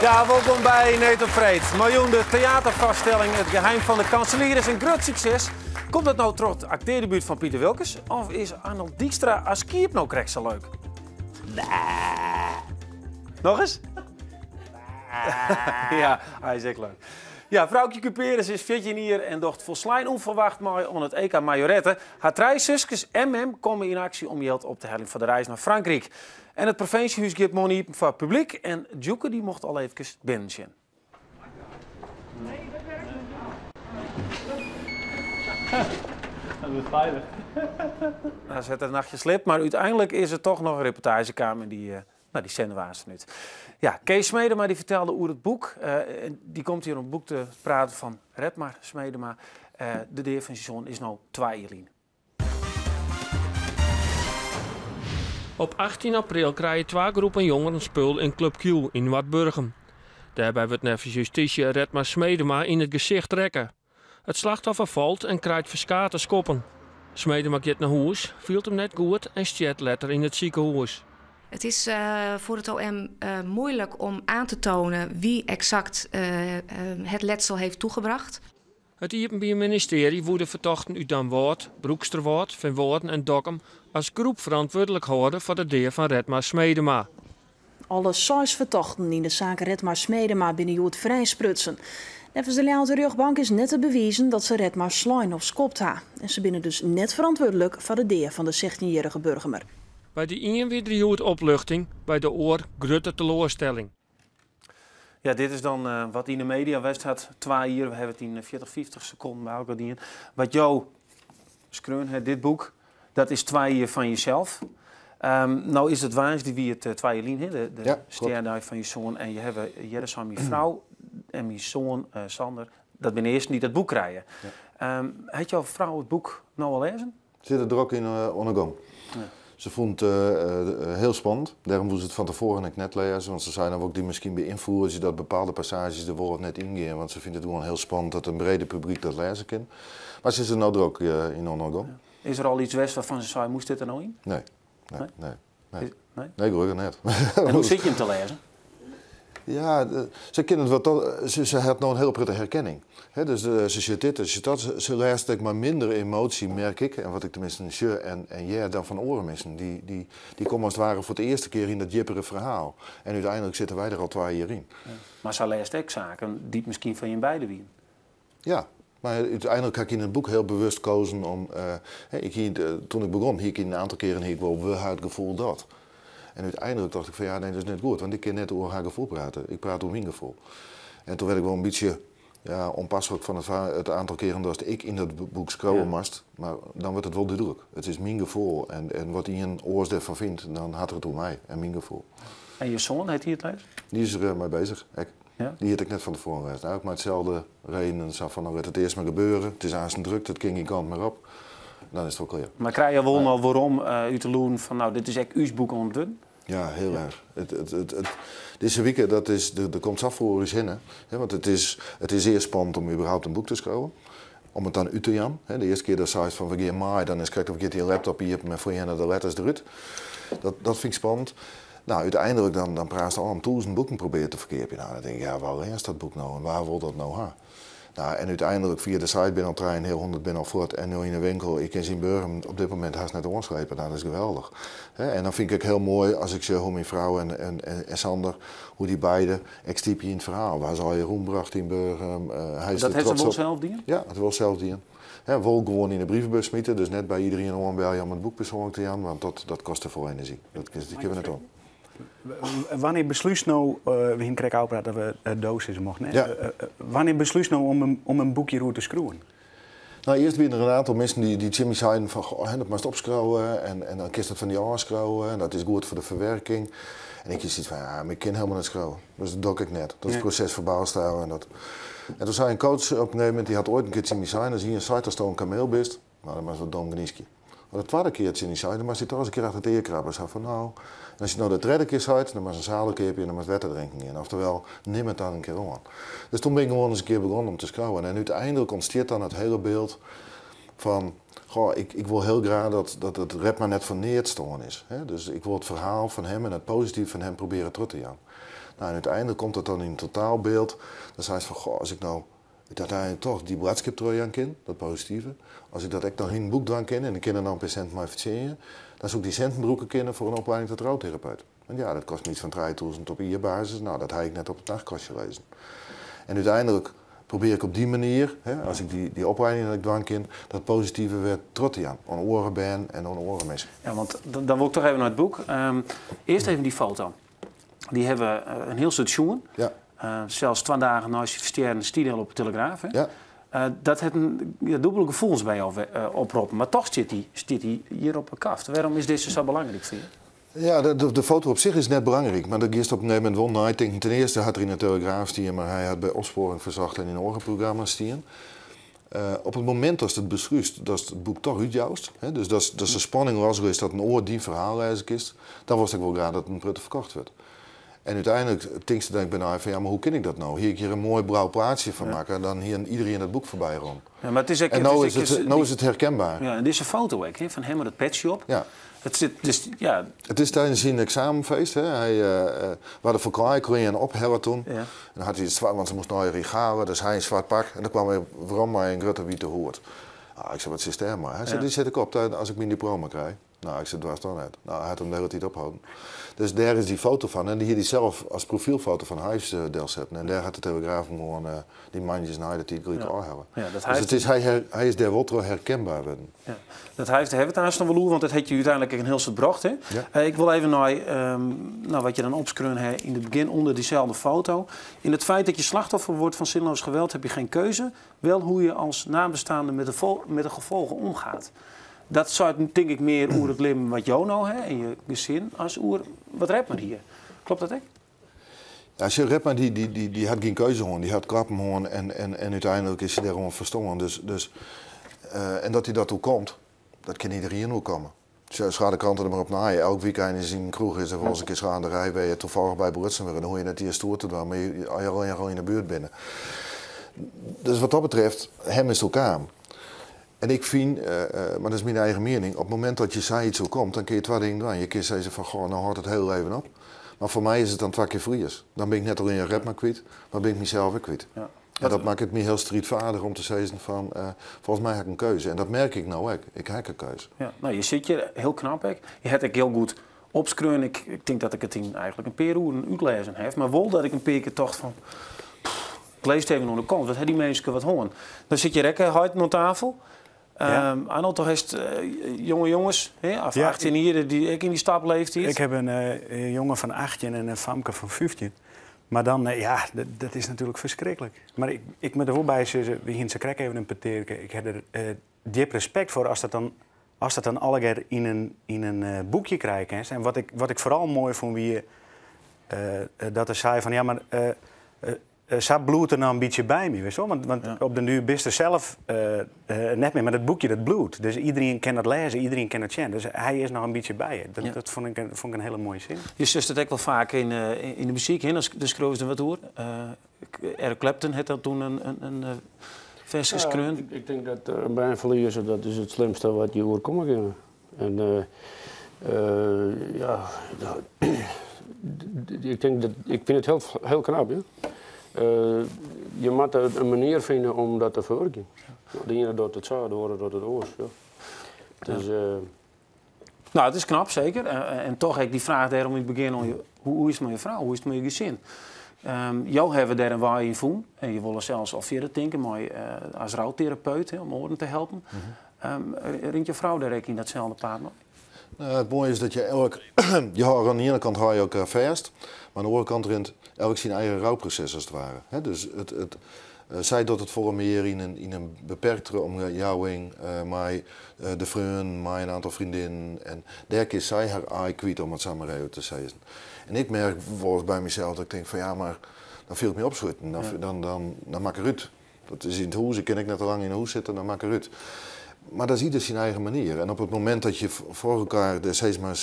Ja, welkom bij Neet op Vreed. Miljoen de theatervaststelling Het Geheim van de Kanselier is een groot succes. Komt dat nou terug het acteerdebuut van Pieter Wilkes? Of is Arnold Dijkstra als Kiep nou krek zo leuk? Nog eens? Ja, hij is echt leuk. Ja, vrouwtje Cuperus is 14 jaar en docht volslijn onverwacht mooi aan het EK Majorette. Haar drie zusjes en mem komen in actie om geld op te halen voor de reis naar Frankrijk. En het provinciehuis geeft money voor het publiek en Djoeke die mocht al even binnen zien. Dat is veilig. Hij zet een nachtje slip, maar uiteindelijk is er toch nog een reportagekamer die zenden we nu. Ja, Kees Smedema die vertelde over het boek. Die komt hier om het boek te praten van Redmar Smedema. De deer van zijn zoon is nou 2 jaar. Op 18 april krijgen 2 groepen jongeren spul in Club Q in Wartburgum. Daarbij wordt nevens justitie Redmar Smedema in het gezicht trekken. Het slachtoffer valt en krijgt verskate schoppen. Smedema gaat naar huis, viel hem net goed en stiet letter in het ziekenhuis. Het is voor het OM moeilijk om aan te tonen wie exact het letsel heeft toegebracht. Het Openbaar Ministerie woede vertochten uit Dan Woord, Broeksterwoord, Van Woorden en Dokkum als groep verantwoordelijk houden voor de deer van Redmar Smedema. Alle 6 vertochten in de zaak Redmar Smedema binnen Jood vrijsprutsen. Nevens de Leeuwarden rechtbank is net te bewijzen dat ze Redmar slijn of skopt ha. En ze binnen dus net verantwoordelijk voor de deer van de 16-jarige burgemer. Bij de een weer driehoed opluchting, bij de oor grote teleurstelling. Ja, dit is dan wat in de media west had 2 jaar. We hebben het in 50 seconden bij elkaar dienen. Wat jou schreeuwen, dit boek, dat is 2 jaar van jezelf. Nou is het waans die wie het 2 jaar de sterrenduif van je zoon. En je hebt Jerusalem, je vrouw en je zoon Sander. Dat ben eerst niet het boek krijgen. Ja. Had jouw vrouw het boek nou al lezen? Zit er druk in ondergang. Ja. Ze vond het heel spannend. Daarom moest het van tevoren net lezen. Want ze zei dan ook die misschien beïnvloeden je dat bepaalde passages er woord net ingaan. Want ze vindt het gewoon heel spannend dat een brede publiek dat lezen kan. Maar ze is er nou druk in ondergang. Ja. Is er al iets west waarvan ze zei, moest dit er nou in? Nee, gelukkig net. En hoe zit je hem te lezen? Ja, ze kennen het wel. Ze had nou een heel prettige herkenning. He, dus ze ziet dit, ze ziet dat. Ze leest ik maar minder emotie, merk ik. En wat ik tenminste een je en jij dan van oren missen. Die komen als het ware voor de eerste keer in dat jippere verhaal. En uiteindelijk zitten wij er al 2 jaar in. Ja. Maar ze leest ook zaken die misschien van je beiden wien. Ja. Maar uiteindelijk heb ik in het boek heel bewust gekozen om... toen ik begon, hier ik een aantal keren wel het gevoel dat. En uiteindelijk dacht ik van ja, nee, dat is net goed. Want ik kan net over haar gevoel praten. Ik praat over mijn gevoel. En toen werd ik wel een beetje onpasselijk van het aantal keren dat ik in dat boek scrollen moest. Maar dan wordt het wel duidelijk. Het is mijn gevoel. En wat hij een oors ervan vindt, dan had het om mij en mijn gevoel. En je zoon, heeft hij het lezen? Die is er mee bezig. Ja? Die had ik net van tevoren gelezen. Nou, ook maar hetzelfde reden. Van nou, het eerst maar gebeuren. Het is aanstaan druk, het ging geen kant meer op. Dan is het wel klaar. Maar krijg je wel nou waarom u te loon van nou, dit is echt uw boek om te doen? Ja, heel erg. Deze week, dat is, er komt af voor eens in. Want het is eerst spannend om überhaupt een boek te schrijven. Om het dan uit te gaan. De eerste keer dat zei van we gaan maar, dan is kijk of je die laptop hier met voor je de letters eruit. Dat vind ik spannend. Nou, uiteindelijk dan praat ze al om 1000 boeken proberen te verkeerpen. Nou, dan denk ik, ja, waar is dat boek nou en waar wil dat nou gaan? Nou, en uiteindelijk via de site ben al trein, heel 100 ben al voort en nu in de winkel. Ik kan zien Burgum op dit moment haast net omschrijven. Nou, dat is geweldig. En dan vind ik het heel mooi als ik zie hoe mijn vrouw en Sander, hoe die beiden extiepen in het verhaal. Waar zal je Jeroen bracht in Burgum? Dat heeft ze wel zelf dienen? Ja, het wil zelf dienen. Wel gewoon in de brievenbus smieten, dus net bij iedereen ombellen om het boek persoonlijk te gaan, want dat kost te veel energie. Dat kunnen we net om. Wanneer besluit nou, we krijgen ook dat we dosis mochten. Ja. Wanneer besluit nou om een boekje roer te schroeven? Nou, eerst waren er een aantal mensen die Jimmy zeiden van, dat moet opschrouwen en dan kiest het van die aanschrouwen en dat is goed voor de verwerking. En ik zoiets van, ja, maar ik kan helemaal niet schrouwen. Dus dat doe ik net. Dat is het proces verbouwstijl en dat. En toen zei een coach op een gegeven moment, die had ooit een keer Jimmy zijn, dan zie je een site als een kameel bist, maar dan was het dom geniesje. Maar de tweede keer Jimmy zei, dan was hij toch eens een keer achter het eerkrabben. Zei van nou, en als je nou de derde keer zei, dan was een zalenkeerpje en dan was water drinken in. Oftewel, neem het dan een keer aan. Dus toen ben ik gewoon eens een keer begonnen om te schrouwen. En uiteindelijk ontstaat dan het hele beeld van, goh, ik wil heel graag dat het Redmar net van neerstonden is. Dus ik wil het verhaal van hem en het positief van hem proberen terug te gaan. Nou, en uiteindelijk komt dat dan in een totaalbeeld. Dan zei ze van, goh, als ik nou uiteindelijk toch die bladskip terug aan ken, dat positieve. Als ik dat echt nog in een boek dwang ken en ik ken er dan per cent maar verzinnen, dan zoek ik die centenbroeken kennen voor een opleiding tot rouwtherapeut. En ja, dat kost iets van 3000 op ierbasis. Nou, dat heb ik net op het nachtkastje lezen. En uiteindelijk probeer ik op die manier, als ik die opleiding dat ik dwang ken, dat positieve weer trots aan. Aan oren ben en aan oren mis. Ja, want dan wil ik toch even naar het boek. Eerst even die foto. Die hebben we een heel stuk jongen. Ja. Zelfs 2 dagen na je versterende stiel op de Telegraaf. Hè? Ja. Dat heeft een dubbele gevoelens bij jou oproepen. Maar toch zit hij hier op een kaft. Waarom is deze zo belangrijk voor je? Ja, de foto op zich is net belangrijk. Maar dat eerst op een gegeven moment wel. Nou, ik denk ten eerste had hij in de Telegraaf staan, maar hij had bij Opsporing Verzocht en in orenprogramma's staan. Op het moment dat het beslist, dat het boek toch uitjuist. Dus dat de spanning was geweest dat een oor die verhaal eigenlijk is. Dan was ik wel graag dat het een prutte verkocht werd. En uiteindelijk denk ik bij van ja, maar hoe ken ik dat nou? Hier ik hier een mooi blauw plaatsje van maken, dan hier iedereen het boek voorbij rond. Ja, maar het is en nou is het herkenbaar. Ja, en dit is een foto hè, van hem met het petshop. Ja. Het is tijdens zijn examenfeest. Hè. We hadden verklaring en opheller toen. Ja. En dan had hij het zwart, want ze moest naar regalen, dus hij een zwart pak. En dan kwam hij waarom mij een grote witte hoort. Ik zei, wat systeem maar. Hij zei, die zet ik op als ik mijn diploma krijg. Nou, ik zei, dwars dan uit. Nou, hij had hem de hele tijd ophouden. Dus daar is die foto van. En die hier die zelf als profielfoto van huis deel zetten. En daar had de Telegraaf gewoon die mandjes naar de gelijk aanhouden. Ja, dus hij is daar wel herkenbaar. Ja. Dat heeft het haast nog wel hoe, want dat heeft je uiteindelijk een heel soort bracht. Hè? Ja. Ik wil even naar wat je dan opskreun in het begin onder diezelfde foto. In het feit dat je slachtoffer wordt van zinloos geweld heb je geen keuze. Wel hoe je als nabestaande met de gevolgen omgaat. Dat zou denk ik meer oer het leven wat jou nou hebt en je gezin als oer wat Redman hier. Klopt dat ook? Ja, als je Redman die had geen keuze gewoon, die had klappen gewoon en uiteindelijk is hij daar gewoon verstommen. En dat hij daartoe komt, dat kan iedereen ook komen. Schaar de kranten er maar op naaien. Elk weekend is in een kroeg is er volgens een keer schaanderij waar je toevallig bij Brutsen weer. Dan hoor je net die stoer te doen, maar je al in de buurt binnen. Dus wat dat betreft, hem is elkaar. En ik vind, maar dat is mijn eigen mening, op het moment dat je zei iets zo komt, dan kun je 2 dingen doen. Je kunt zeggen van, goh, nou houdt het heel even op. Maar voor mij is het dan 2 keer vries. Dan ben ik net alleen een Redman kwijt, maar ben ik mezelf ook kwijt. Ja. En dat maakt het me heel strijdvaardig om te zeggen van, volgens mij heb ik een keuze. En dat merk ik nou ook. Ik heb een keuze. Ja, nou, je zit je heel knap. Hè. Je hebt het heel goed opskreun. Ik denk dat ik het eigenlijk een paar uur uitlezen heb. Maar wel dat ik een paar keer dacht van, ik lees het even aan de kant. Wat hebben die mensen wat horen? Dan zit je rekken hard aan tafel. Ja. Arnold, toch is jonge jongens, af 18 hier, die ik in die stap leeft hier. Ik heb een jongen van 18 en een famke van 15. Maar dan, dat is natuurlijk verschrikkelijk. Maar ik moet er wel bij zeggen, we gaan ze krek even een peteer. Ik heb er diep respect voor als dat dan alle keer in een boekje krijgt. En wat ik vooral mooi vond, wie dat er zei van ja, maar zat bloed er nou een beetje bij me, weet je wel? Want op de nu bist er zelf net meer, maar dat boekje dat bloed. Dus iedereen kan dat lezen, iedereen kan het zien. Dus hij is nog een beetje bij je. Dat vond ik een hele mooie zin. Je zegt het ook wel vaak in de muziek, hè? Dus schreef er wat hoor. Eric Clapton had dat toen een vers geschreven. Ik denk dat bij een verliezer dat is het slimste wat je overkomen kan. En ik vind het heel knap, ja. Je moet een manier vinden om dat te verwerken. De ene doet het zo, de andere doet het oors. Ja. Dus, nou, het is knap, zeker. En toch heb ik die vraag daarom in het begin, hoe is het met je vrouw, hoe is het met je gezin? Jou hebben daar een waai in voen. En je wil zelfs al verder denken, maar als rouwtherapeut, om oren te helpen. Rint je vrouw daar ook in datzelfde paard nog? Het mooie is dat je aan de ene kant hou je elkaar vast, maar aan de andere kant rent elk zijn eigen rouwproces als het ware. He, dus zij doet het voor meer in een beperktere omgeving, met de vrienden, met een aantal vriendinnen. En daar is zij haar ei kwijt, om het zo maar even te zeggen. En ik merk bijvoorbeeld bij mezelf dat ik denk van ja, maar dan viel ik me opschutten. Dan maak ik het. Dat is in het huis, ik ken ik net te lang in het huis zitten, dan maak ik het. Maar dat is ieder zijn eigen manier. En op het moment dat je voor elkaar steeds maar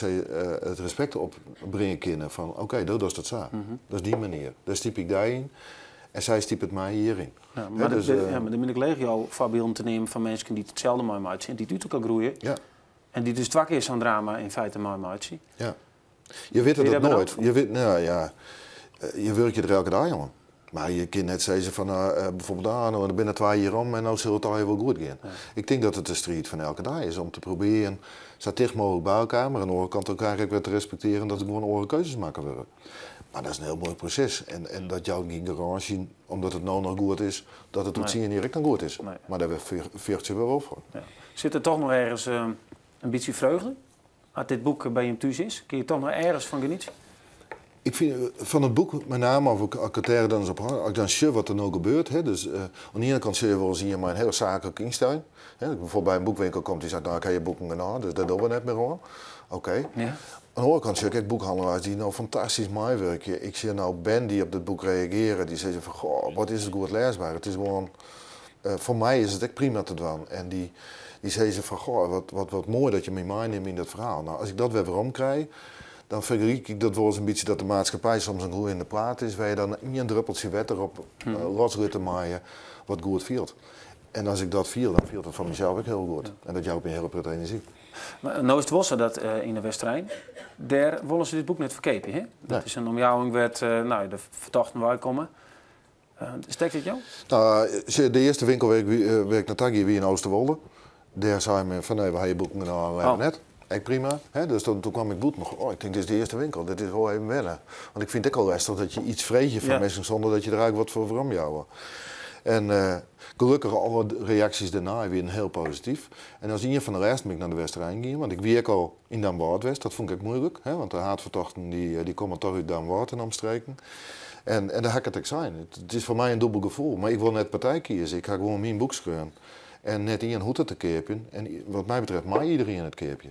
het respect opbrengen kunnen van oké, dat is dat zo. Dat is die manier. Daar stiep ik daarin en zij stiep het mij hierin. Ja, maar, maar dan ben ik legio voorbeelden te nemen van mensen die hetzelfde mooi uitzien, die het ook al groeien. Ja. En die dus 2 keer zo'n drama in feite mooi uitzien. Ja. Je weet het nooit. Je weet, nou ja. je werkt je er elke dag, jongen. Maar je kunt net zeggen van bijvoorbeeld nou, binnen 2 jaar om en nou zal het al wel goed gaan. Ja. Ik denk dat het een strijd van elke dag is om te proberen zo dicht mogelijk bij elkaar, maar aan de andere kant ook eigenlijk weer te respecteren dat er gewoon andere keuzes maken worden. Maar dat is een heel mooi proces. En dat jou geen garage zien, omdat het nou nog goed is, dat het tot zien direct dan goed is. Nee. Maar daar vecht je wel op voor. Ja. Zit er toch nog ergens een beetje vreugde? Als dit boek bij je thuis is, kun je toch nog ergens van genieten? Ik vind van het boek, met name als ik het dan eens op als ik dan zie wat er nou gebeurt. Hè, dus aan de ene kant zie je wel zien, maar een heel zakelijke instelling. Bijvoorbeeld bij een boekwinkel komt die zegt, nou ik heb je boeken gedaan, dus dat doen we net meer hoor. Oké. Ja. Aan de andere kant zie ik boekhandelaars die nou fantastisch mooi werken. Ik zie nou Ben die op dit boek reageren, die zeggen van, goh, wat is het goed leesbaar. Het is gewoon, voor mij is het echt prima te doen. En die zeggen van, goh, wat mooi dat je me meeneemt in dat verhaal. Nou, als ik dat weer omkrijg, dan vergelijk ik dat wel eens een beetje dat de maatschappij soms een groei in de plaat is, waar je dan een druppeltje wetter op rotsrutten maaien wat goed viert. En als ik dat viel, dan viel het van mezelf ook heel goed. En dat jou ook een hele prettige energie. Maar nou is het wel zo dat in de Westerijn, daar willen ze dit boek net verkepen, hè? Dat is een omjouwing werd, de verdachten waar komen. Steekt het jou? Nou, de eerste winkel waar ik naar Taggi wie in Oosterwolde. Daar zei men van nee, we hebben je boeken gedaan net. Ik prima. Hè? Dus toen kwam ik boet nog. Oh, ik denk dit is de eerste winkel. Dit is wel even wennen. Want ik vind het ook al lastig dat je iets vreet je van mensen zonder dat je er eigenlijk wat voor verandert. En gelukkig alle reacties daarna weer heel positief. En als een van de rest ben ik naar de Westerijn gegaan, want ik werk al in Den Bosch, dat vond ik moeilijk. Hè? Want de haatverdachten die komen toch uit Den Bosch en omstreken. En daar ga ik het ook zijn. Het is voor mij een dubbel gevoel. Maar ik wil net partij kiezen. Ik ga gewoon mijn boek schrijven. En net in hoe te keerpen. En wat mij betreft, mij iedereen het keerpje.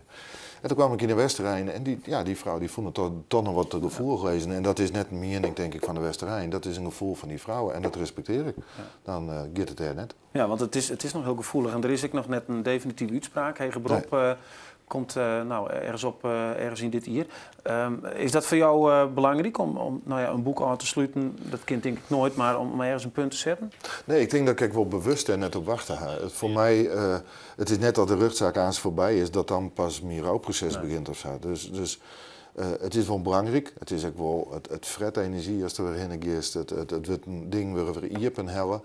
En toen kwam ik in de Westerijn en die vrouw die vond het toch nog wat te gevoelig gelezen. En dat is net een mening, denk ik, van de Westerijn. Dat is een gevoel van die vrouwen en dat respecteer ik. Ja. Dan gaat het er net. Ja, want het is nog heel gevoelig. En er is ook nog net een definitieve uitspraak. Hegebrop komt ergens in dit jaar. Is dat voor jou belangrijk om een boek aan te sluiten? Dat kind denk ik nooit, maar om ergens een punt te zetten? Nee, ik denk dat ik wel bewust er net op wachten ga. Voor mij, het is net dat de rechtszaak aan voorbij is, dat dan pas mijn rouwproces begint of zo. Dus het is wel belangrijk. Het is ook wel het fret energie als er weer heen is. Het wordt een ding waar we hier en hellen.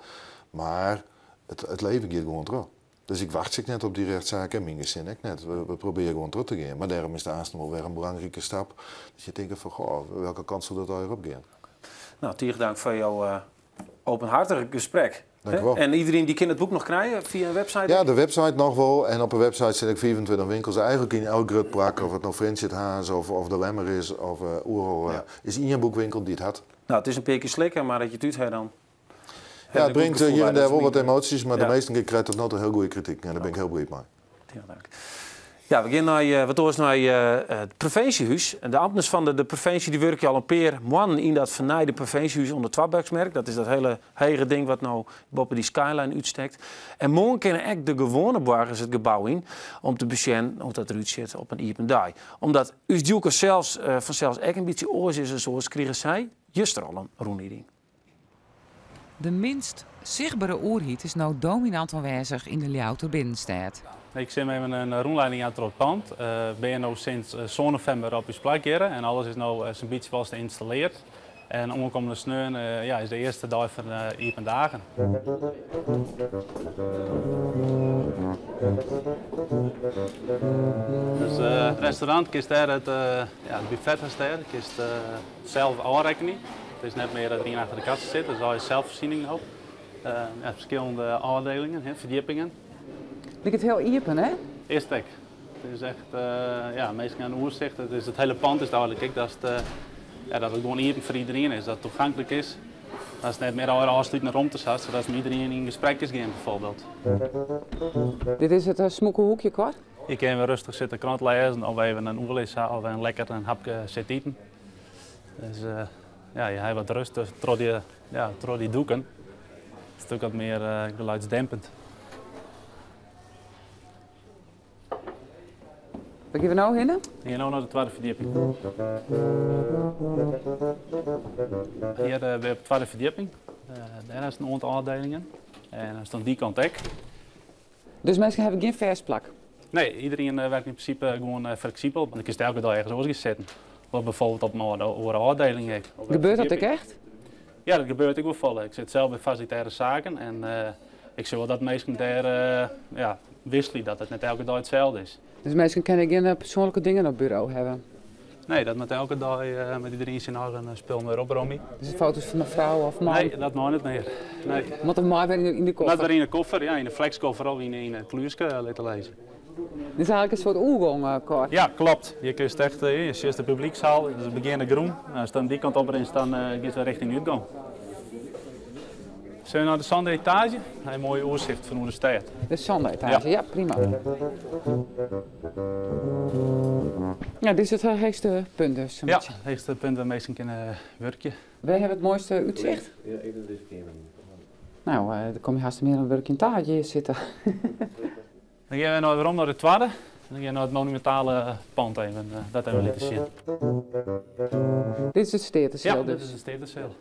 Maar het leven gaat gewoon terug. Dus ik wacht zich net op die rechtszaak en mijn gezin ook net. We proberen gewoon terug te gaan. Maar daarom is de aanstel wel weer een belangrijke stap. Dus je denkt van, goh, welke kant zal dat al op gaan? Nou, Tieg, dank voor jouw openhartige gesprek. Dank u wel. En iedereen die kan het boek nog krijgen via een website? Ja, de website nog wel. En op een website zit ik 24 winkels. Eigenlijk in elk grutplak, of het nou Friendship Haas of de Lemmer is of Oerol, is in een boekwinkel die het had. Nou, het is een beetje slikken, maar dat je het uit dan. Ja, het brengt hier en daar wel wat emoties, maar de meeste keer krijgt het nog een heel goede kritiek. En daar ben ik heel blij mee. Ja, dank. Ja, we gaan naar het provinciehuis. De ambtenaren van de provincie die werken al een paar maanden in dat vernaaide provinciehuis onder het Twabbergsmerk. Dat is dat hele heilige ding wat nou boven die skyline uitsteekt. En morgen kunnen echt de gewone burgers het gebouw in om te beschermen hoe dat eruit zit op een iependaai. Omdat Usdjoeke zelfs vanzelfs echt een beetje oors is en zoals kregen zij juist er al een roeniding. De minst zichtbare oerhiet is nou dominant aanwezig in de Ljouwter binnenstad. Ik zit met een roenleiding aan het pand. Ben je nou sinds november op je plek en alles is nou zo'n beetje vast geïnstalleerd. En omkomende sneeuw is de eerste dag van Iepen dagen. Dus het restaurant kiest daar het buffet daar, kiest zelf aanrekenen. Het is net meer dat iemand achter de kast zit, dus al je zelfvoorziening op. Verschillende afdelingen, verdiepingen. Lijkt het heel Iepen, hè? Eerst weg. Het is echt, meestal aan de oerzicht. Het hele pand is duidelijk. Kijk, dat het gewoon Iepen voor iedereen is, dat het toegankelijk is. Dat is net meer al afsluitende ruimtes had, zodat iedereen in gesprek is gaan bijvoorbeeld. Dit is het smoeke hoekje, kwart? Hier kunnen we rustig zitten krant lezen of even een oerlis of een lekker een hapje zitten eten. Dus je hebt wat rust door die doeken. Het is ook wat meer geluidsdempend. Waar gaan we nou heen? We gaan nu naar de tweede verdieping. Hier weer op de tweede verdieping. Daar is een aantal afdelingen. En dan staat die kant ook. Dus mensen hebben geen versplak? Nee, iedereen werkt in principe gewoon flexibel. Want ik kan elke dag ergens anders zitten. Wat bijvoorbeeld op mijn afdeling. Gebeurt dat ook echt? Ja, dat gebeurt ook wel vol. Ik zit zelf bij facilitaire zaken en ik zie wel dat mensen daar wisselen, dat het net elke dag hetzelfde is. Dus mensen kunnen geen persoonlijke dingen op bureau hebben? Nee, dat met elke dag met iedereen zijn eigen spul weer op, Romy. Dus foto's van een vrouw of man? Nee, dat mag niet meer. Nee. Moet hem maar weer in de koffer? Dat weer in de koffer, ja, in de flexkoffer of in het kluisje laten lezen. Dus eigenlijk een soort oergang kort? Ja, klopt. Je kunt echt, je ziet de publiekszaal, dat is beginnen groen. Als dan die kant op is, dan gaat het richting de uitgang. Zullen we naar de zonderetage? Een mooi overzicht van hoe de stad. De zonderetage, ja prima. Ja, dit is het hoogste punt dus. Ja, het hoogste punt waar mensen kunnen werken. Wij hebben het mooiste uitzicht. Ja, even deze keer. Nou, dan kom je haast meer een werkentaartje hier zitten. Dan gaan we nou weer om naar de tweede. Dan gaan we naar het monumentale pand even, dat hebben we laten zien. Dit is het Steertenzeel Ja, dus? dit is het Steertenzeel.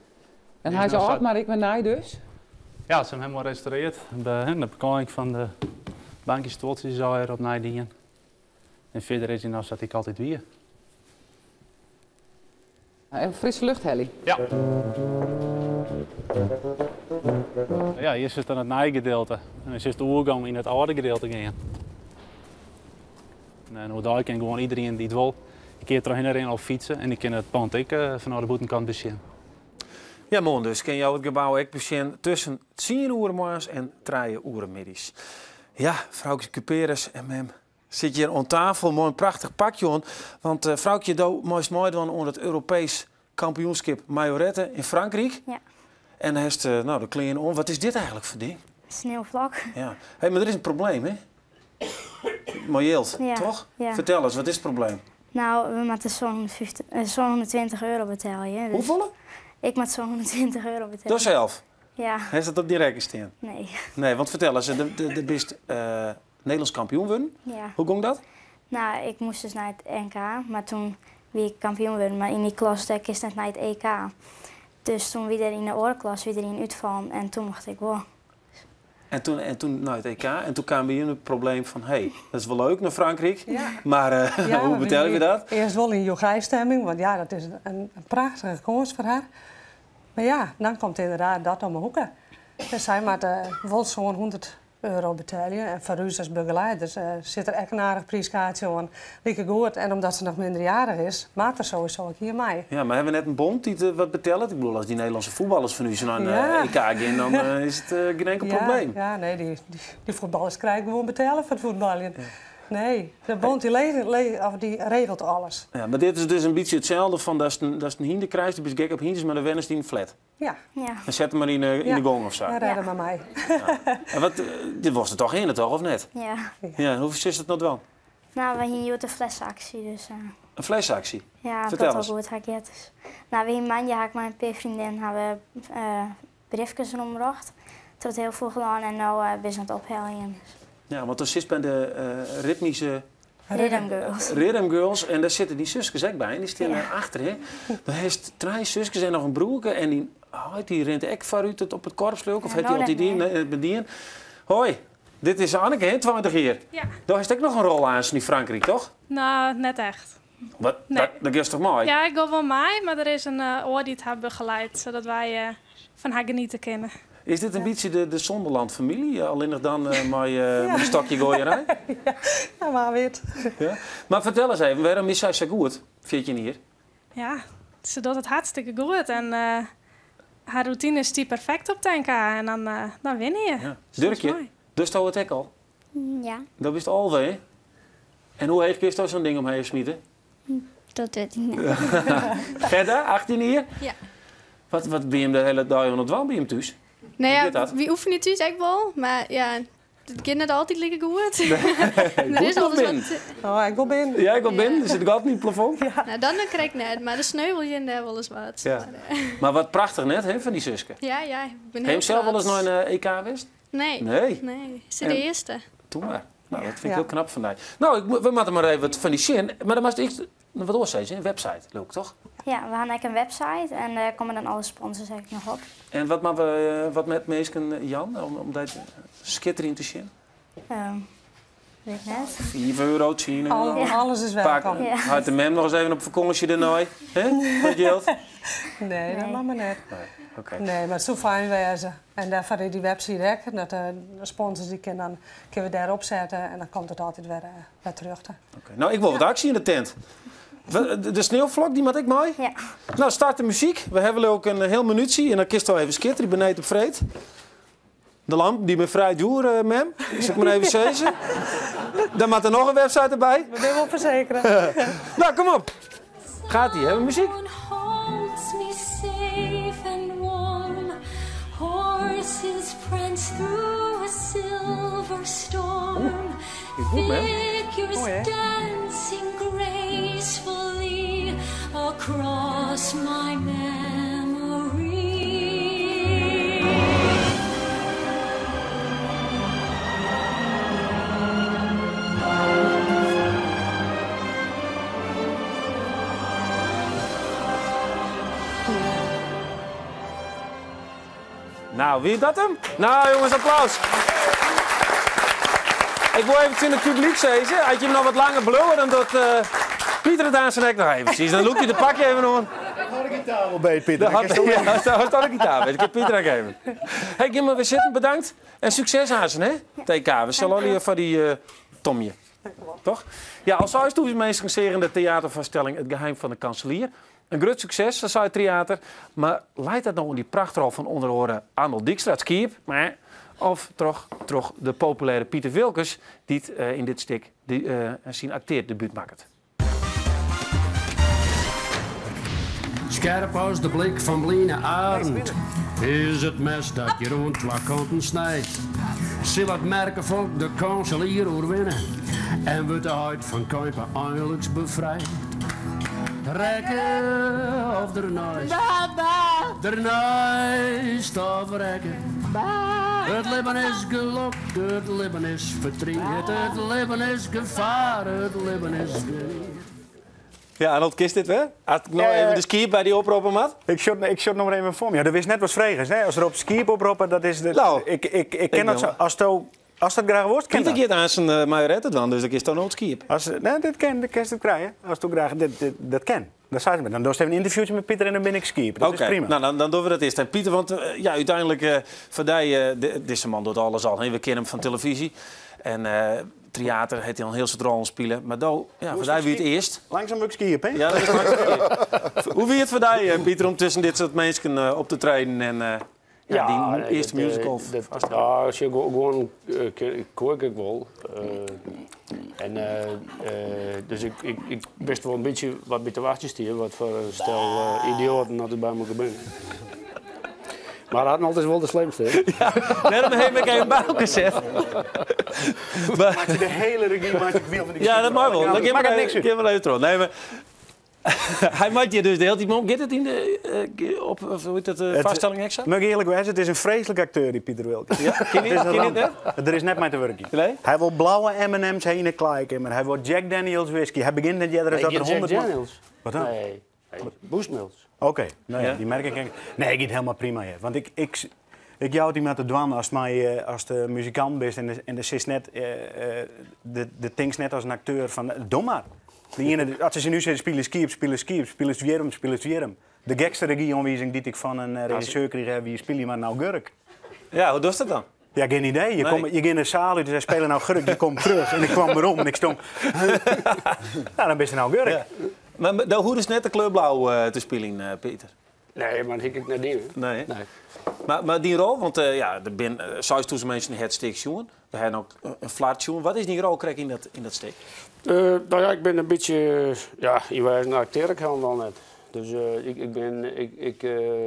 En hij is oud, maar ik ben naai dus? Ja, ze hebben hem helemaal gerestaureerd. De bekleding van de bankjes stoeltjes is al op naidingen. En verder is hij nou zat ik altijd weer. Een frisse luchtheli? Ja. Ja, hier zit dan het naaigedeelte. En dan zit de oergang in het oude gedeelte gaan. En hoe daar kan gewoon iedereen die het wil, een keer terug heen of fietsen. En die kan het pand ook vanuit de buitenkant bezien. Ja, man, dus kan jou het gebouw ook bezien tussen 10 uur morgens en 3 uur middags. Ja, vrouwtje Cuperes en mem zit hier aan tafel, mooi een prachtig pakje aan. Want vrouwtje doet mooist mooi dan onder het Europees kampioenschap Majorette in Frankrijk. Ja. En dan heeft nou, de kleren om. Wat is dit eigenlijk voor ding? Sneeuwvlak. Ja. Hey, maar er is een probleem, hè? Marjeelt, Ja, toch? ja. Vertel eens, wat is het probleem? Nou, we moeten zo'n €120 betalen. Dus hoeveel? Ik moet zo'n €120 betalen. Door zelf? Ja. Heeft dat op die rekken staan? Nee. Nee, want vertel eens, de best Nederlands kampioen worden. Ja. Hoe ging dat? Nou, ik moest dus naar het NK, maar toen wie ik kampioen werd, maar in die klas dat is net naar het EK. Dus toen weer in de oorklas weer in uitvallen en toen mocht ik wel. En toen naar het EK en toen kwam hier het probleem van, hey, dat is wel leuk naar Frankrijk, ja. maar hoe betel je dat? Eerst wel in yoga-stemming, want ja, dat is een prachtige koers voor haar. Maar ja, dan komt inderdaad dat om de hoeken. Dus zij moet wel zo'n €100 betalen. En voor u als begeleiders zit er echt een aardig prijskaartje aan. Lieke goed. En omdat ze nog minderjarig is, maakt er sowieso ook hier mee. Ja, maar hebben we net een bond die wat betelt? Ik bedoel, als die Nederlandse voetballers van u zo naar Ja. EK gaan, dan is het geen enkel probleem. Ja, nee, die voetballers krijgen gewoon betalen voor het voetballen. Ja. Nee, de bond die regelt alles. Ja, maar dit is dus een beetje hetzelfde van dat is een hinder krijgt, dus gek op hinders, maar dan wennen ze die in een flat. Ja. Dan zet hem maar in de gong of zo. Ja, redden maar mij. Ja. En wat, dit was er toch in, toch, of net? Ja. Ja, hoeveel is het nog wel? Nou, we hebben hier de flesactie, dus... Een flesactie? Ja, vertel dat eens. wel goed haakjes. Nou, we hebben maandje haak mijn vriendin hebben briefjes omgebracht. Het wordt heel veel gedaan en nu ben ze aan het ophelden. Ja, want er zit bij de ritmische... Rhythm Girls. Rhythm Girls, en daar zitten die zusjes ook bij, en die staan achter. Hè. Dan heeft 3 zusjes en nog een broertje en die rent ook vooruit op het korpsleuk, of heeft hij altijd die bedienen? Hoi, dit is Anneke, hè, 20 jaar. Ja. Daar heeft ook nog een rol aan in Frankrijk, toch? Nou, net echt. Wat? Nee. Dat is toch mooi? Ja, ik ga wel mee, maar er is een oor die het heeft begeleid, zodat wij van haar genieten kunnen. Is dit een beetje de Zonderland-familie? Alleen nog dan met een stokje gooierij? Ja, maar weet. Ja? Maar vertel eens even, waarom is zij zo goed, vind je hier? Ja, ze doet het hartstikke goed en haar routine is die perfect op TNK en dan win je. Ja. Durkje, dus dat het ook al? Ja. Dat is het alweer. En hoe heet je zo'n ding omheen smieten? Dat weet ik niet. Gerda, 18 hier? Ja. Wat ben je de hele dag aan het wandelen bij hem thuis? Nou Hoe ja, gaat dat? we oefenen natuurlijk echt wel, maar ja, het gaat net altijd lekker goed. Er is Goed altijd binnen. wat... Oh, ik wil binnen. Ja, ik wil binnen. Er zit ik altijd niet in het plafond. Nou, dan krijg ik net, maar de sneuvelje en daar wel eens wat. Ja. Maar wat prachtig net, hè, van die zusje. Ja, ik ben Heb je heel hem zelf wel eens trots. naar een EK geweest? Nee. Nee? Nee, is de En- eerste. Doe maar. Nou, dat vind ik heel knap van mij. Nou, we moeten maar even wat van die zin. Maar dan was ik wat doorzetten, een website. Leuk, toch? Ja, we hebben een website en daar komen dan alle sponsors eigenlijk nog op. En wat met mensen, Jan, om dat schitterend te zien? Weet ik net. 5 euro, 10 euro. Alles is welkom. Ja. Had de mem nog eens even op vakantie ernaar? Hè? Wat geld? Nee, dat mag maar net. Okay. Nee, maar het zou fijn wezen. En daarvoor is die website ook. Dat de sponsors die kunnen we daarop zetten en dan komt het altijd weer terug. Okay. Nou, ik wil wat actie in de tent. De sneeuwvlok, die moet ik mooi? Ja. Nou, start de muziek. We hebben ook een heel minuutje en dan kist al even skitter. Die beneden op vreed. De lamp, die me vrij duur, mem. Zal ik maar even zeggen. Dan moet er nog een website erbij. We willen wel verzekeren. Nou, kom op. Gaat-ie, hebben we muziek? Horses prance through a silver storm. Goed, man. Figures dancing gracefully across my memory. Nou, wie is dat hem? Nou, jongens, applaus. Ik wil even in het publiek zeggen. Als je hem nog wat langer blauwen, dan doet Pieter het aan zijn nek nog even. Precies, dan loop je de pakje even nog. Had ik gitaar wel bij, Pieter? Ja, dat had ik gitaar bij. Ik heb Pieter gegeven. Hey, Kim, weer zitten. Bedankt. En succes aan ze, hè? TK. We zullen jullie voor die Tomje. Toch? Ja, als zou je meest in de theatervoorstelling Het Geheim van de Kanselier. Een groot succes, dat het theater. Maar leidt dat nou in die prachtrol van onder andere Arnold Dijkstra, het Skiep? Of toch de populaire Pieter Wilkes, die het, in dit stuk zijn acteerdebuut maakt? Scherp als de blik van Bline Arend is het mes dat je rond twee kanten snijdt. Zal het merken volk de kanselier oorwinnen en wordt de huid van Kuiper eindelijk bevrijd. Rekken of er nooit, er nooit of rekken. Het leven is geluk, het leven is verdriet, het leven is gevaar, het leven is geniet. Ja, Arnold, kist dit wel? Als ik nog even de Skiep bij die oproepen had? Ik shot nog maar even voor me. Ja, dat wist net wat vregens. Hè? Als er op Skiep oproepen, dat is de... Nou, ik ken dat zo. Als dat graag wordt, ken dat. Pieter gaat aan zijn majoret dan, dus ik is dan nooit Skiep. Nee, dit kan het krijgen. Als je graag dat ken. Dan zei ze me. Dan doe je even een interviewtje met Pieter en dan ben ik Skiep. Dat is prima. Nou, dan doen we dat eerst. En Pieter, want uiteindelijk, voor die, deze man doet alles al. We kennen hem van televisie. En theater heeft hij al heel veel rollen spelen. Maar voor die wie het eerst. Langzaam ook Skiep, hè? Ja, dat is langzaam. Hoe wie het voor die, Pieter, om tussen dit soort mensen op te treden en die eerste musical? Als je gewoon kook ik wel. Dus ik wist wel een beetje wat bij te wachten hier, wat voor een stel idioten dat ik bij me binnen. Maar hij had altijd wel de slimste. Hè? Ja, daarom heb ik een bouw gezet. Maak je de hele regie, maak je veel van die. Ja, dat mag wel. Dan maak er niks uit. Geef maar even terug. Nee, maar hij maakt je dus de hele tijd om. Gaat het in de vaststelling extra? Mag ik eerlijk wezen, het is een vreselijk acteur, die Pieter Wilkes. Ja, ken je het net? Er is net mee te werken. Nee? Hij wil blauwe M&M's heen klijken, maar hij wil Jack Daniels whisky. Hij begint net dat er 100 Jack Daniels? Wat dan? Nee, Boostmills. Oké, die merk ik. Nee, ik gaat helemaal prima. Ja. Want ik jou die met de dwan als de muzikant bent en de is net de things net als een acteur van dom maar. Als ze nu zeggen spelen Skiep, spelen Zwierm. De gekste regieonwijzing die ik van een regisseur kreeg, wie speel je maar nou Gurk? Ja, hoe doet dat dan? Ja, geen idee. Je ging in de zaal uit en zei spelen nou Gurk, je komt terug. En ik kwam erom en ik stond. Nou, dan ben je nou Gurk. Ja. Maar hoe is net de kleur blauw te spelen, Peter? Nee, maar ik net niet. Nee. Maar die rol, want er zijn 6000 mensen in het steek jongen. We hebben ook een flat jongen. Wat is die rol krijg in dat steek? Nou ja, ik ben een beetje, je weet, nou acteer ik helemaal net. Dus ik ben,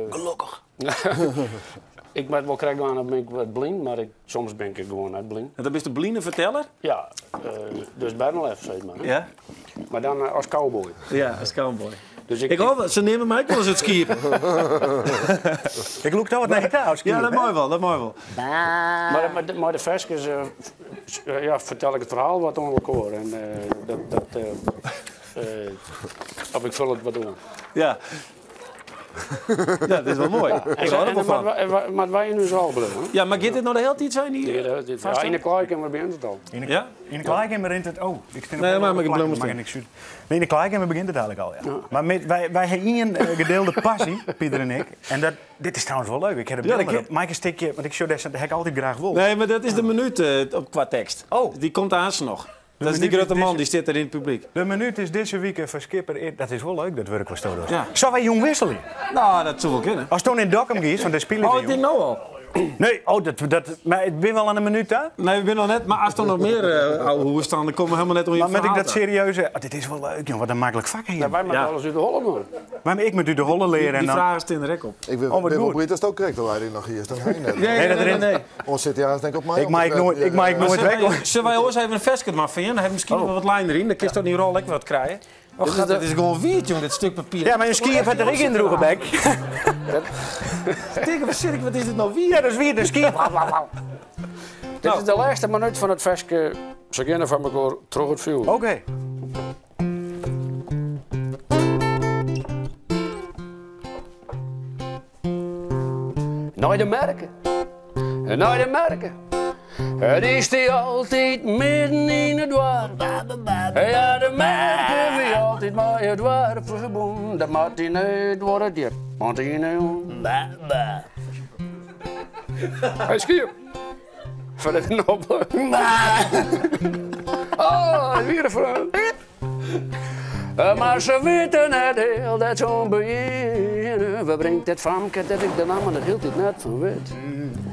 gelukkig. Ik ben wel krijgen aan, dan ben ik wat blind, maar soms ben ik gewoon uit blind. En dan ben je de blinde verteller? Ja, dus Bernalef, zeg maar. Ja? Maar dan als cowboy. Ja, als cowboy. Dus ik hoop, ze nemen mij ook wel eens het skiep. Ik loop nou wat naar gitaar. Ja, dat mooi wel, dat mooi wel. Maar de versjes, vertel ik het verhaal wat onder elkaar. En of ik vul het wat doen. Ja. Ja, dat is wel mooi. Ik zou er wel van. Maar wij in de zaal blijven. Ja, maar gaat dit nou de hele tijd zijn? Ja, in de kleedkamer begint het al. In de kleedkamer begint het... Oh, ik stel nee, maar ik blijf Nee, in de kleedkamer begint het eigenlijk al, ja. Maar wij hebben een gedeelde passie, Pieter en ik. En dit is trouwens wel leuk. Ik heb het beeld op. Maak een stukje, want ik show dat heb ik altijd graag wil. Nee, maar dat is de minuut qua tekst. Oh. Die komt aan ze nog. Dat is die grote man, die zit er in het publiek. De minuut is deze week van Skipper. Dat is wel leuk, dat werk was toch. Ja. Zou wij jong wisselen? Nou, dat zou wel kunnen. Als toen in Dokkum is, want de spelen ik denk nou al. Nee, maar ik ben wel aan de minuut, hè? Nee, we zijn nog net. Maar als er nog meer oude hoeren staan, dan komen we helemaal net om je verhaal. Maar met ik dat serieuze... dit is wel leuk, joh. Wat een makkelijk vak hier. Ja, wij moeten alles uit de holle doen. Maar ik moet u de holle leren. Die vraag is in de rek op. Ik ben wel breed als het ook correct dat wij nog hier staan. Nee. Ons zit ja, denk ik op mij. Ik maak nooit weg. Zullen wij ons even een vestje maar vinden? Dan heb je misschien wel wat lijn erin. Dan kun je toch niet rol lekker wat krijgen. Oh, dat is gewoon wierd, jongen, dit stuk papier. Ja, maar een skier heeft er ik in droegen, bek. Wat is dit nou wierd? Ja, dat is wierd, een skier. Dit is de laatste minuut van het vestje. Ze kennen van elkaar terug het vuur. Oké. Nooit de merken. Nooit de merken. Het is die altijd midden in het dorp. Ja, de merken wie altijd maar het dorp verbonden. Dat maakt die niet worden diep. Want die neemt. Hij schiep. Van het knoppen. Oh, weer een vrouw. Maar ze weten het heel dat zo'n beginnen. We brengt het famke dat ik de naam, dat hield ik net van weet.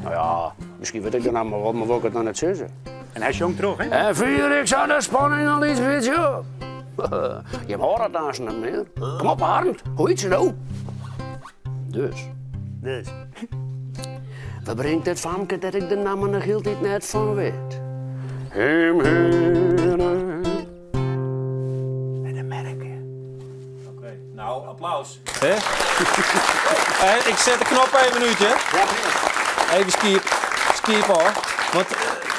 Nou ja, misschien weet ik de naam wel, maar wil ik het dan net zeggen. En hij is jong terug, hè? En vier ik zou de spanning al iets weet je. Je hoort het naast hem meer. Kom op, Arend, hoe iets nou? Dus. We brengt het famke dat ik de naam, dat hield ik net van weet. Hem heren. Nou, applaus. Ik zet de knop even een minuutje. Ja, even skiep hoor. Want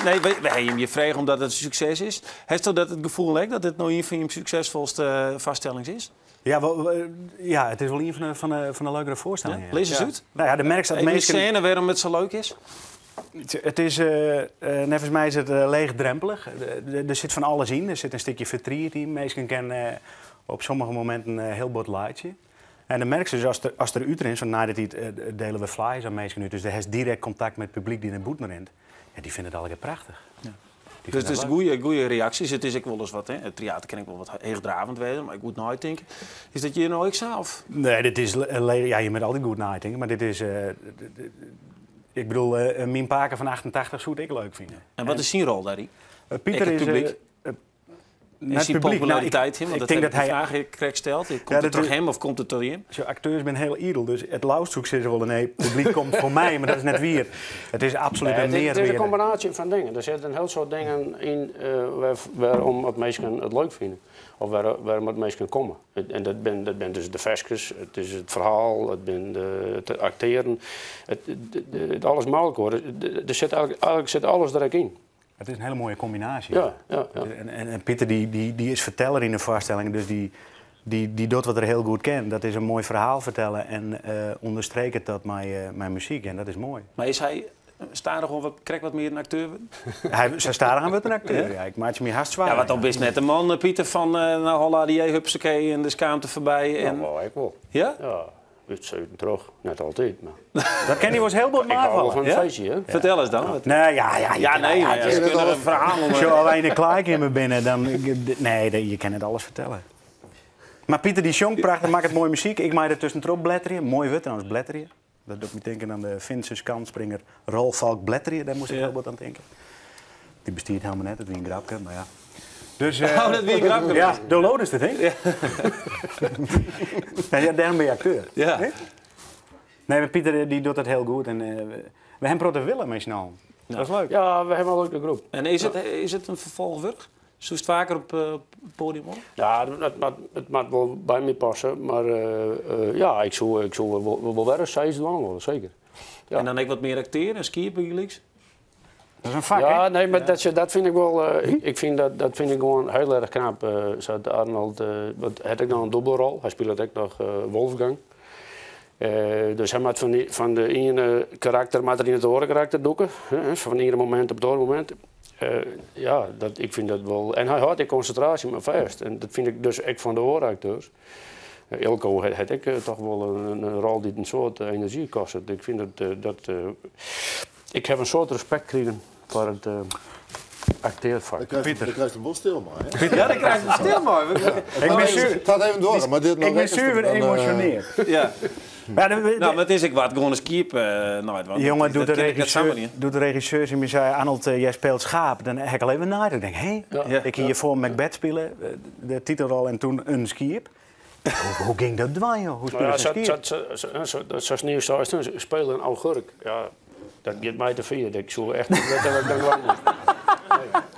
nee, we hebben je vragen omdat het een succes is. Heeft u dat het gevoel dat dit nou een van je succesvolste vaststellingen is? Ja, het is wel een van de leukere voorstellingen. Ja? Lees eens uit. Nou ja, de merk staat meestal. Een scène waarom het zo leuk is? Het is, volgens mij is het leegdrempelig. Er zit van alles in. Er zit een stukje verdriet in. Mensen kennen op sommige momenten een heel bot laatje. En dan merk je dus als er uit is, van nadat hij delen we flyers aan mensen nu. Dus er is direct contact met het publiek die in het boet naar rent. Ja, die vinden het altijd prachtig. Ja. Dus het is goede reacties. Het is ook wel eens wat, hè. Het theater kan ik wel wat heegdravend wezen, maar ik moet nooit denken. Is dat je nou ik zou? Of? Nee, dit is ja, je moet altijd goed nadenken, maar dit is. Ik bedoel, mijn paken van 88 zou ik leuk vinden. En wat is zijn rol daarin? Pieter is. Is die populariteit hem? Want ik denk dat hij vraag stelt. Komt het door hem of komt het door hem? Acteurs zijn heel idel, dus het luistzoek zit wel nee, het publiek komt voor mij, maar dat is net weer. Het is absoluut een meer. Het is een combinatie van dingen. Er zitten een heel soort dingen in waarom het mensen het leuk vinden. Of waarom het mensen komen. En dat ben dus de vestjes, het is het verhaal, het acteren, het alles mogelijk hoor. Eigenlijk zit alles direct in. Het is een hele mooie combinatie. Ja. En Pieter die is verteller in de voorstelling, dus die doet wat er heel goed kent. Dat is een mooi verhaal vertellen en onderstreken dat mijn muziek en dat is mooi. Maar is hij stadig of krijgt wat meer een acteur? Ze stadig aan wat een acteur, ja. Ik maak je me haast zwaar. Ja, wat dan best net een man, Pieter, van nou holla die hupsakee en de schaamte voorbij. En... Ja, ik wel. Ja? Ja. Het zuiden terug, net altijd. Maar. Dat ken je wel eens heel goed maken. Ik hou van een feestje, hè? Ja. Vertel eens dan. Nee, je kunt er een verhaal om. Als je alleen de klaak in me binnen, dan... Nee, je kan het alles vertellen. Maar Pieter die zong prachtig, maakt het mooie muziek. Ik maak er tussendoor bletterje, mooi wit trouwens, bletterje. Dat doet me denken aan de Finse kanspringer Rolf Valk bletterje, daar moest ik heel wat aan denken. Die bestiert helemaal net, dat is een grapje, maar ja. Dus, dat weer een grapje. Ja, de lood is het, hè? Ja. Ja, daarom ben je acteur. Ja. Nee, maar Pieter die doet dat heel goed. En, we hebben Protte Willem mee snel. Dat is leuk. Ja, we hebben een leuke groep. En is het een vervolgwerk? Zo is het vaker op het podium hoor? Ja, het mag wel bij me passen. Maar ja, ik zou wel weer eens 6 doen, zeker. Ja. En dan ik wat meer acteren en skiën bij jullie? Dat is een vak, ja, hè? nee, maar dat vind ik wel. Ik vind dat vind ik gewoon heel erg knap. Arnold, wat had ik dan een dubbelrol? Hij speelde ook nog Wolfgang. Dus hij moet van de ene karakter maar in het andere karakter doeken. Van het ene moment op het andere moment. Ik vind dat wel. En hij houdt die concentratie maar vast. En dat vind ik dus ook van de hooracteurs. Ilko had ik toch wel een rol die een soort energie kost. Ik vind ik heb een soort respect gekregen voor het acteervak. Dan krijg je hem wel stil maar. Ja, dan krijg je hem stil maar. Het gaat even door, maar dit nog ik ben zuur emotioneerd. Ja. Maar het is ik wat gewoon een skip. Jongen, doet de regisseur en zei: Arnold, jij speelt schaap. Dan heb ik alleen maar naar. Ik denk, ik hier voor Macbeth spelen, de titelrol en toen een skip. Hoe ging dat dwaaien? Hoe speelde zoals nieuws zoals spelen een augurk. Ja, dat gaat mij te veel. Ik zou echt niet weten wat ik dan doe.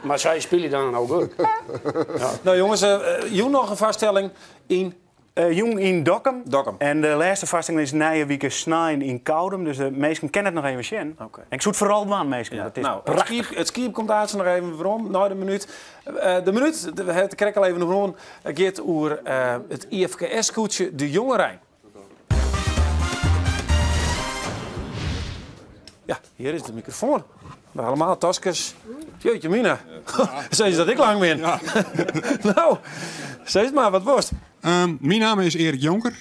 Maar zij spelen dan een augurk. Ja. Nou jongens, Joen nog een vaststelling in... Jong in Dokkum. Dokkum. En de laatste vaststelling is Nijenwieke Snijn in Koudem. Dus de meesten kennen het nog even zien. Okay. Ik zoek vooral het meesten. Ja. Dat is het skiep komt uit nog even waarom. Na de minuut. Het krijg al even nog gewoon. Gaat over het IFKS-koetsje De Jonge Rijn. Ja, hier is de microfoon. We allemaal taskers. Jeetje mina. Zeg je dat ik lang ben? Ja. Nou, zeg het maar, wat was het? Mijn naam is Erik Jonker.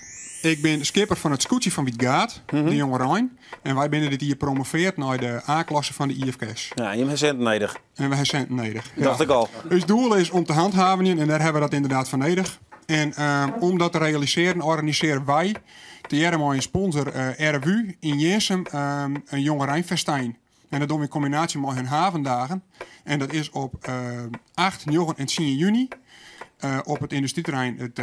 Ik ben skipper van het scootje van Wietgaat, De Jonge Rijn. En wij zijn dit hier gepromoveerd naar de A-klasse van de IFKS. Ja, je hebt centen nodig. En we hebben centen nodig. Dacht ik al. Dus het doel is om te handhaven en daar hebben we dat inderdaad van nodig. En om dat te realiseren organiseren wij, tegen een sponsor RWU in Jensum, een Jonge Rijn festijn. En dat doen we in combinatie met hun havendagen. En dat is op 8, 9 en 10 juni. Op het industrieterrein het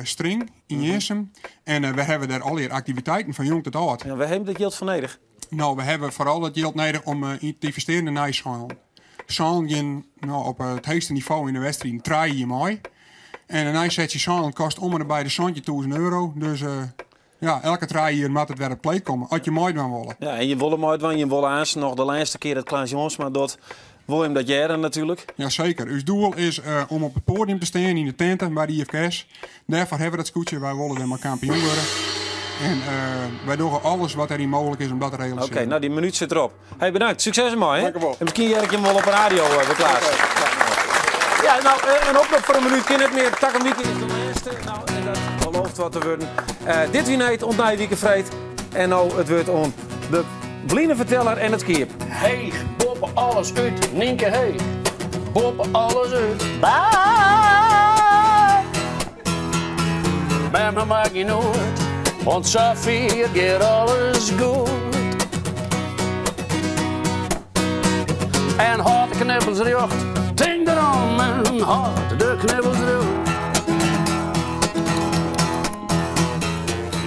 String in Jensum. En we hebben daar al activiteiten van jong tot oud. Ja, we hebben dat geld van nodig. Nou, we hebben vooral dat geld nodig om te investeren in nijschalen. Schalen op het hoogste niveau in de wedstrijd 3 mei. En een nijsetje schalen kost om en bij de €100.000. Dus elke 3 jaar moet het weer op plek komen. Als je mooi van willen. Ja, en je willen mooi van, je willen aan nog de laatste keer dat Klaas Jonsma doet. Wil je hem dat jaren natuurlijk? Jazeker. Ons doel is om op het podium te staan in de tenten bij de IFKS. Daarvoor hebben we dat scootje. Wij willen dan maar kampioen worden. En wij doen alles wat erin mogelijk is om dat te realiseren. Oké, nou die minuut zit erop. Hey, bedankt. Succes ermee. En misschien jij hem wel op een radio Klaas. Ja, nou, een oproep voor een minuut. Kan het meer. Takkenwieken is de laatste. Nou, en dat belooft wat te worden. Dit wie niet ontnij wieken vreed. En nou het wordt om de Vlieneverteller en het skip. Hey, boppen alles uit. Nienke, hey. Boppen alles uit. Bij me maak je nooit. Want Safie gaat alles goed. En hart de knippels recht. Denk erom en hart de knippels recht.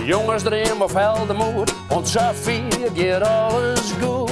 Jongens, dream of heldenmoed, want Safie gaat alles goed.